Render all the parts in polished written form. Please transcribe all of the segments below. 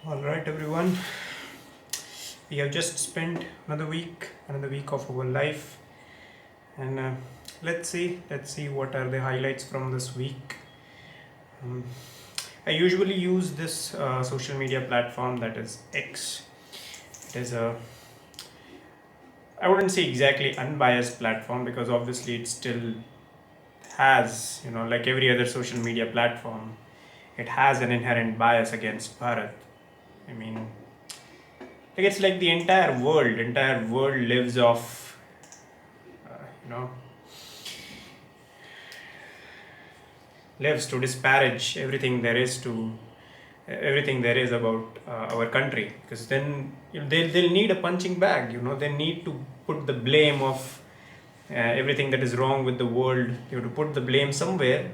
All right, everyone. We have just spent another week of our life, and let's see what are the highlights from this week. Um, I usually use this social media platform that is X. It is a I wouldn't say exactly unbiased platform because obviously it still has like every other social media platform, it has an inherent bias against Bharat. I mean, it's like the entire world lives off uh, you know lives to disparage everything there is about our country, because then they'll need a punching bag. They need to put the blame of everything that is wrong with the world. You have to put the blame somewhere.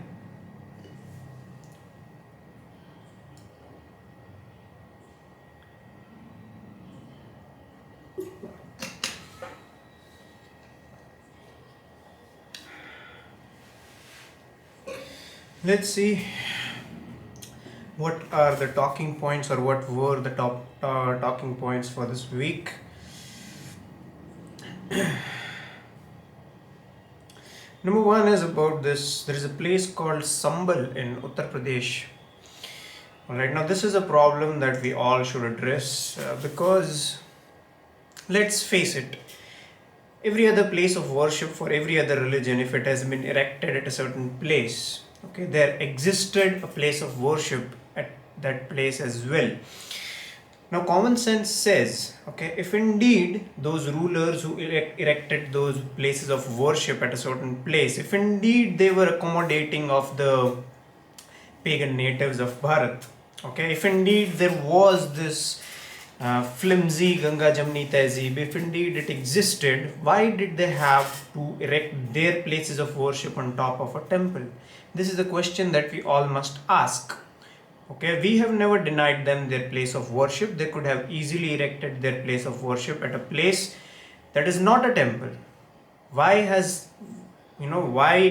Let's see what are the talking points, or what were the top talking points for this week. Number one is about this. There is a place called Sambal in Uttar Pradesh. All right, now this is a problem that we all should address, because let's face it, every other place of worship for every other religion, if it has been erected at a certain place, okay, there existed a place of worship at that place as well. Now, common sense says, okay, if indeed those rulers who erected those places of worship at a certain place, if indeed they were accommodating of the pagan natives of Bharat, okay, if indeed there was this flimsy Ganga Jamni Tehzeeb, if indeed it existed, why did they have to erect their places of worship on top of a temple? This is a question that we all must ask. Okay, we have never denied them their place of worship. They could have easily erected their place of worship at a place that is not a temple. Why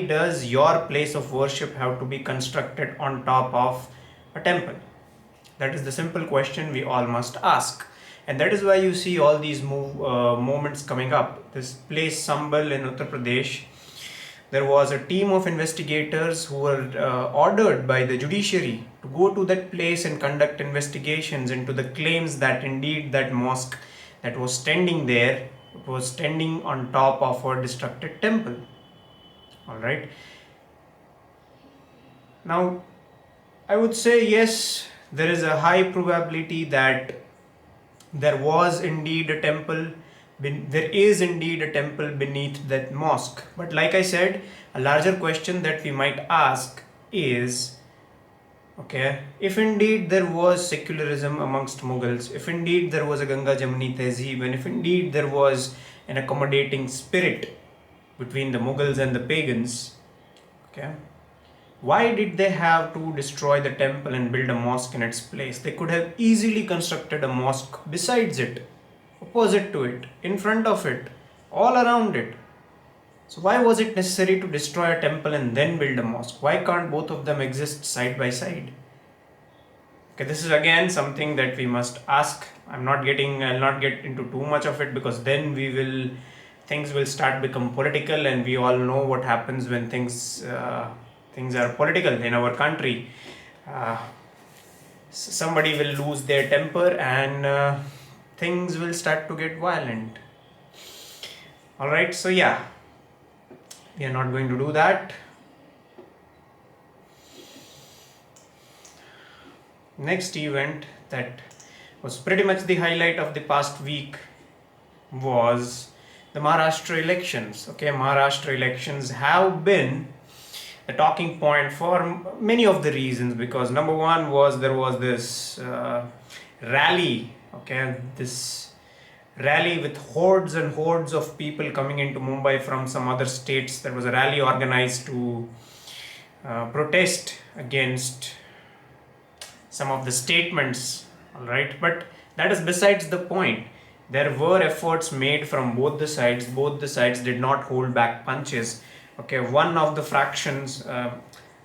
does your place of worship have to be constructed on top of a temple? That is the simple question we all must ask. And that is why you see all these moments coming up. This place Sambal in Uttar Pradesh, there was a team of investigators who were ordered by the judiciary to go to that place and conduct investigations into the claims that indeed that mosque that was standing there was standing on top of a destructed temple. All right. Now, I would say yes, there is a high probability that there was indeed a temple, there is indeed a temple beneath that mosque. But like I said, a larger question that we might ask is, okay, if indeed there was secularism amongst Mughals, if indeed there was a Ganga Jamni Tehzeeb, and if indeed there was an accommodating spirit between the Mughals and the pagans, okay, why did they have to destroy the temple and build a mosque in its place? They could have easily constructed a mosque besides it, opposite to it, in front of it, all around it. So why was it necessary to destroy a temple and then build a mosque? Why can't both of them exist side by side? Okay, this is again something that we must ask. I'll not get into too much of it, because then things will start become political, and we all know what happens when things are political in our country. Uh, Somebody will lose their temper, and things will start to get violent. All right, so yeah, we are not going to do that. Next event that was pretty much the highlight of the past week was the Maharashtra elections. Okay, Maharashtra elections have been a talking point for many of the reasons, because number one was there was this rally, okay, this rally with hordes and hordes of people coming into Mumbai from some other states. There was a rally organized to protest against some of the statements. All right, but that is besides the point. There were efforts made from both the sides did not hold back punches. Okay, one of the fractions,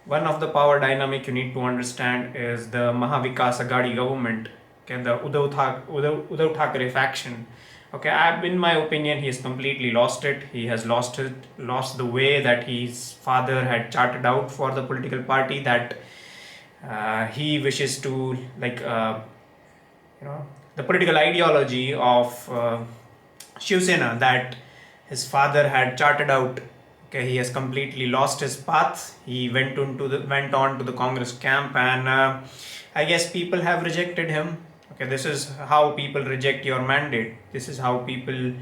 one of the power dynamic you need to understand is the Mahavikas Agadi government. Okay, the Uddhav Thackeray faction. Okay, in my opinion, he has completely lost it. He has lost the way that his father had charted out for the political party that he wishes to, like, the political ideology of Shiv Sena that his father had charted out. Okay, he has completely lost his path. He went on to the Congress camp, and I guess people have rejected him. Okay, this is how people reject your mandate. This is how people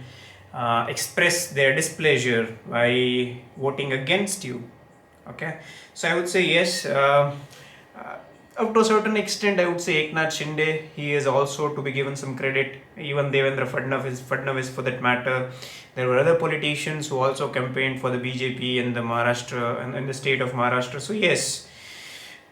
express their displeasure by voting against you. Okay, so I would say yes. Up to a certain extent, I would say Eknath Shinde, he is also to be given some credit. Even Devendra Fadnavis for that matter. There were other politicians who also campaigned for the BJP in the Maharashtra and in the state of Maharashtra. So yes,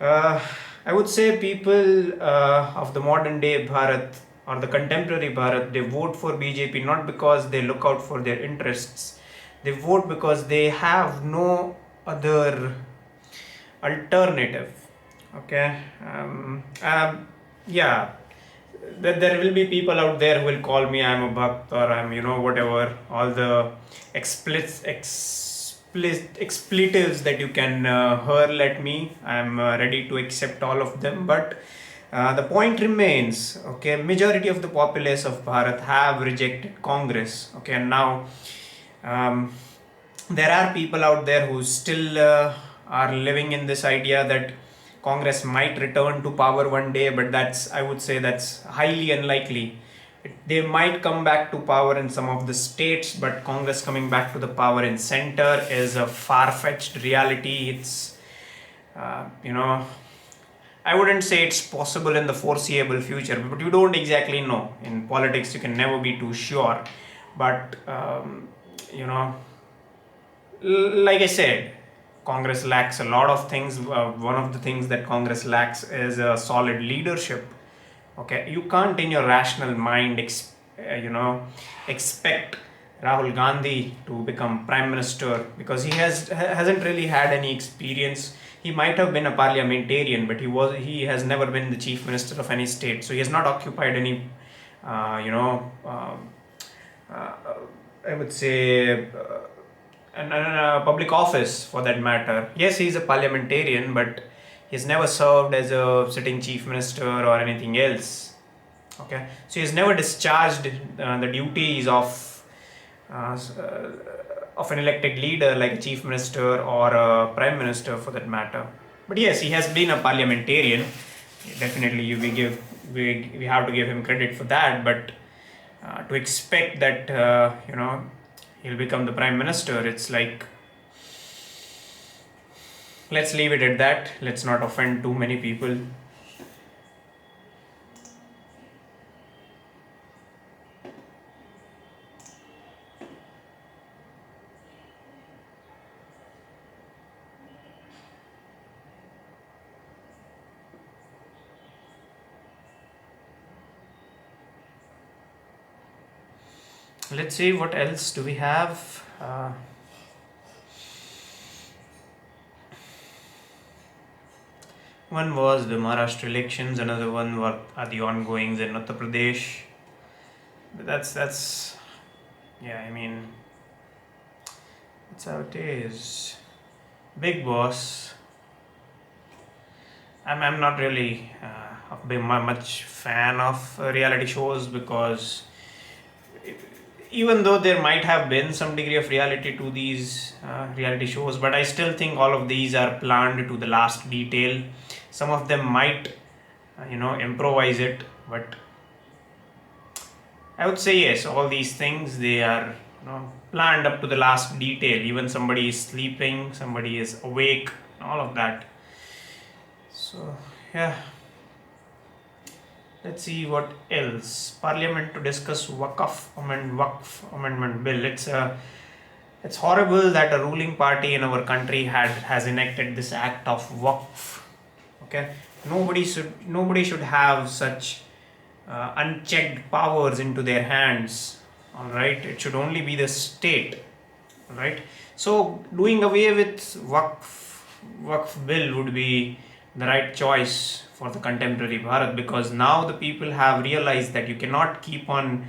uh, I would say people of the modern day Bharat or the contemporary Bharat, they vote for BJP not because they look out for their interests. They vote because they have no other alternative. Okay. Yeah, there will be people out there who will call me I'm a bhakt or I'm, whatever, all the expletives that you can hurl at me. I'm ready to accept all of them, but the point remains. Okay, majority of the populace of Bharat have rejected Congress. Okay, and now um, there are people out there who still are living in this idea that Congress might return to power one day, but I would say that's highly unlikely. They might come back to power in some of the states, but Congress coming back to the power in center is a far-fetched reality. It's, I wouldn't say it's possible in the foreseeable future, but you don't exactly know. In politics, you can never be too sure. But, you know, like I said, Congress lacks a lot of things. One of the things that Congress lacks is a solid leadership. Okay, you can't, in your rational mind, expect Rahul Gandhi to become prime minister because hasn't really had any experience. He might have been a parliamentarian, but he has never been the chief minister of any state. So he has not occupied any, uh, you know, um, uh, I would say. And public office for that matter. Yes, he's a parliamentarian, but he's never served as a sitting chief minister or anything else. Okay, so he's never discharged the duties uh, of an elected leader like a chief minister or a prime minister for that matter. But yes, he has been a parliamentarian. Definitely, we have to give him credit for that. But to expect that he'll become the prime minister, it's like, let's leave it at that. Let's not offend too many people. Let's see what else do we have. One was the Maharashtra elections, another one are the ongoings in Uttar Pradesh. But that's yeah, I mean, that's how it is. Big Boss. I'm not really much fan of reality shows because even though there might have been some degree of reality to these reality shows, but I still think all of these are planned to the last detail. Some of them might, improvise it, but I would say yes, all these things they are, planned up to the last detail. Even somebody is sleeping, somebody is awake, all of that. So yeah. Let's see what else. Parliament to discuss Waqf Amendment Bill. It's horrible that a ruling party in our country has enacted this act of Waqf. Okay, nobody should have such unchecked powers into their hands. All right, it should only be the state. All right, so doing away with Waqf bill would be the right choice for the contemporary Bharat, because now the people have realized that you cannot keep on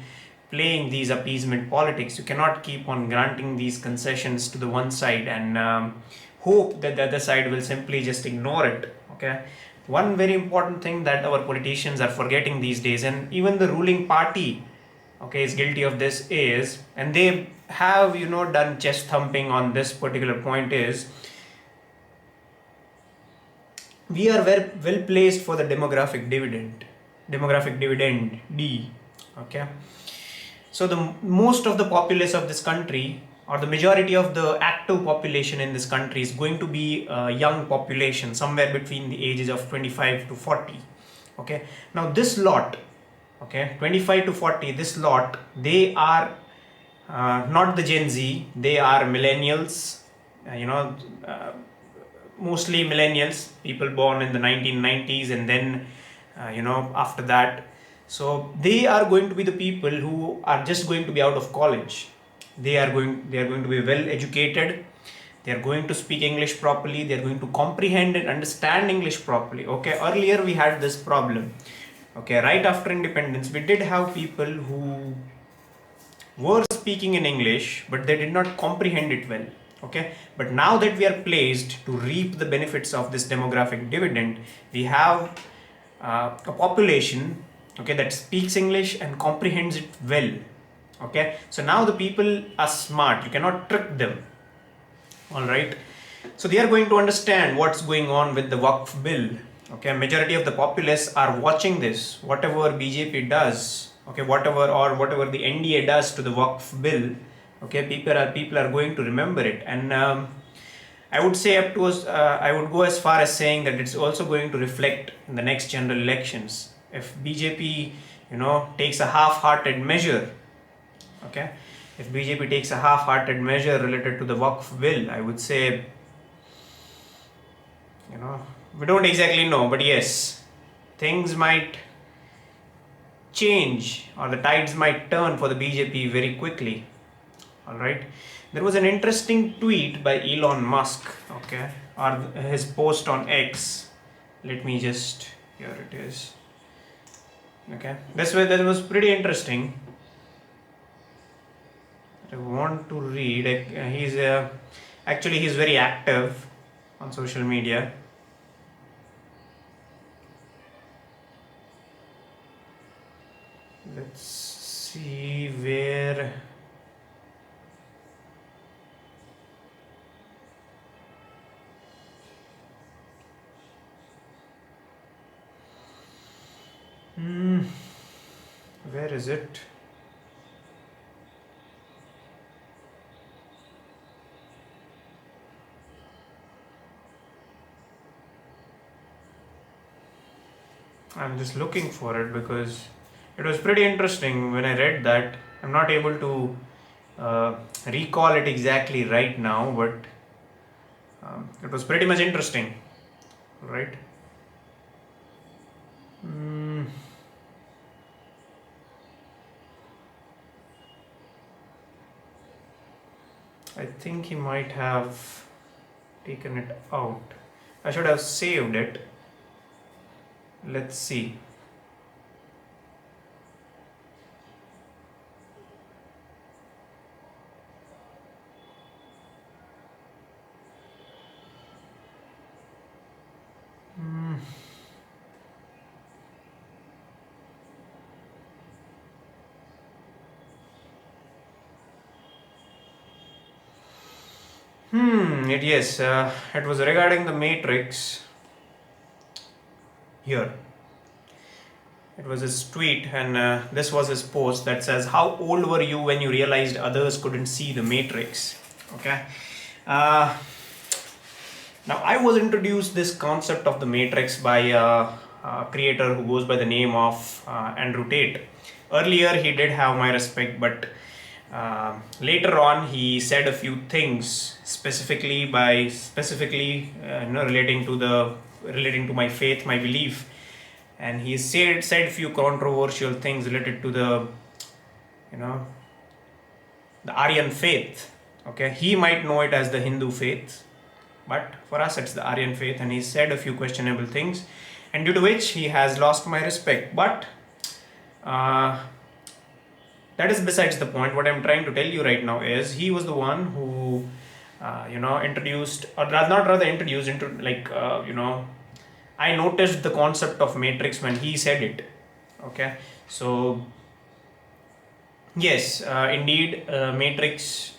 playing these appeasement politics. You cannot keep on granting these concessions to the one side and hope that the other side will simply just ignore it. Okay. One very important thing that our politicians are forgetting these days, and even the ruling party, okay, is guilty of this, is, and they have, done chest thumping on this particular point, is we are well placed for the demographic dividend D. Okay. So the most of the populace of this country, or the majority of the active population in this country, is going to be a young population, somewhere between the ages of 25 to 40. Okay. Now this lot, okay, 25 to 40, this lot, they are not the Gen Z, they are millennials, mostly millennials, people born in the 1990s, and then after that. So they are going to be the people who are just going to be out of college. They are going to be well educated. They are going to speak English properly. They are going to comprehend and understand English properly. Okay, earlier we had this problem. Okay, right after independence, we did have people who were speaking in English, but they did not comprehend it well. Okay, but now that we are placed to reap the benefits of this demographic dividend, we have a population, okay, that speaks English and comprehends it well. Okay, so now the people are smart. You cannot trick them. All right, so they are going to understand what's going on with the Waqf bill. Okay, majority of the populace are watching this. Whatever BJP does, okay, whatever the NDA does to the Waqf bill, okay, people are going to remember it. And I would say I would go as far as saying that it's also going to reflect in the next general elections. If BJP, takes a half-hearted measure, okay, if BJP takes a half-hearted measure related to the Waqf bill, I would say, we don't exactly know, but yes, things might change, or the tides might turn for the BJP very quickly. All right, there was an interesting tweet by Elon Musk, okay, or his post on X. Let me just, here it is. Okay, that was pretty interesting. I want to read. He's very active on social media. Let's see where. Where is it? I'm just looking for it because it was pretty interesting when I read that. I'm not able to recall it exactly right now, but it was pretty much interesting, right? I think he might have taken it out. I should have saved it. Let's see. It was regarding the Matrix. Here, it was his tweet, and this was his post that says, "How old were you when you realized others couldn't see the Matrix?" Okay. Now, I was introduced this concept of the Matrix by a creator who goes by the name of Andrew Tate. Earlier, he did have my respect, but later on, he said a few things specifically relating to my faith, my belief, and he said few controversial things related to the Aryan faith. Okay, he might know it as the Hindu faith. But for us, it's the Aryan faith, and he said a few questionable things, and due to which he has lost my respect. But uh, that is besides the point. What I'm trying to tell you right now is he was the one who, introduced, or not rather introduced into, I noticed the concept of matrix when he said it. Okay, so yes, indeed, matrix.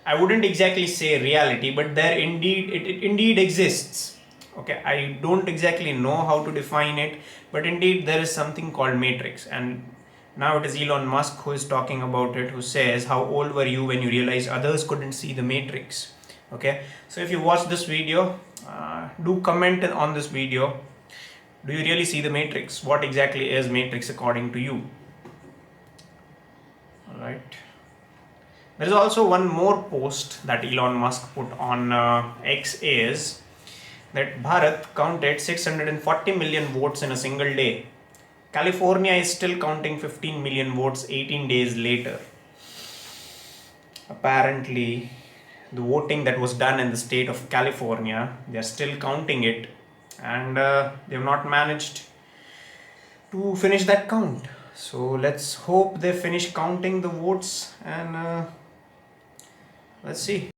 I wouldn't exactly say reality, but there indeed it indeed exists. Okay, I don't exactly know how to define it, but indeed there is something called matrix, and now it is Elon Musk who is talking about it, who says, "How old were you when you realized others couldn't see the matrix?" Okay, so if you watch this video, do comment on this video. Do you really see the matrix? What exactly is matrix according to you? All right. There is also one more post that Elon Musk put on X, is that Bharat counted 640 million votes in a single day. California is still counting 15 million votes 18 days later. Apparently, the voting that was done in the state of California, they are still counting it, and they have not managed to finish that count. So let's hope they finish counting the votes, and let's see.